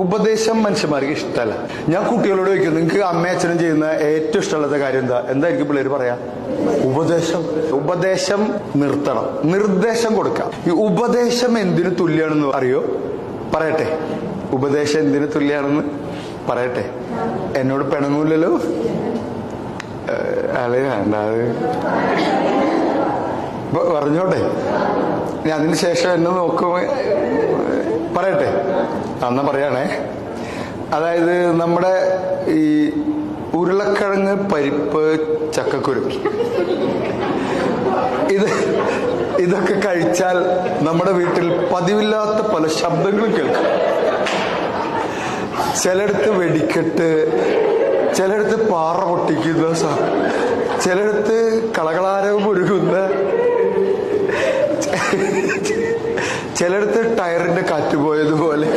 ഉപദേശം മനുഷ്യന്മാർക്ക് ഇഷ്ടമല്ല. ഞാൻ കുട്ടികളോട് ചോദിക്കും, നിങ്ങൾക്ക് അമ്മയും അച്ഛനും ചെയ്യുന്ന ഏറ്റവും ഇഷ്ടമുള്ള കാര്യം എന്തായിരിക്കും പിള്ളേർ പറയാ? ഉപദേശം. ഉപദേശം നിർത്തണം, നിർദ്ദേശം കൊടുക്കാം. ഈ ഉപദേശം എന്തിനു തുല്യാണെന്ന് അറിയോ? പറയട്ടെ, ഉപദേശം എന്തിനു തുല്യാണെന്ന് പറയട്ടെ. എന്നോട് പിണങ്ങൂലല്ലോ? അതെ, വേണ്ട, അത് പറഞ്ഞോട്ടെ. ഇനി അതിന് ശേഷം എന്നെ നോക്കുമ്പോ പറയട്ടെ. അന്ന് പറയാണേ. അതായത് നമ്മുടെ ഈ ഉരുളക്കിഴങ്ങ്, പരിപ്പ്, ചക്കക്കുരു, ഇതൊക്കെ കഴിച്ചാൽ നമ്മുടെ വീട്ടിൽ പതിവില്ലാത്ത പല ശബ്ദങ്ങളും കേൾക്കും. ചിലയിടത്ത് വെടിക്കെട്ട്, ചിലയിടത്ത് പാറ പൊട്ടിക്കുന്ന, ചിലയിടത്ത് കളകളാരവം ഒരുങ്ങുന്ന, ചിലയിടത്ത് ടയറിന്റെ കാറ്റ് പോയതുപോലെ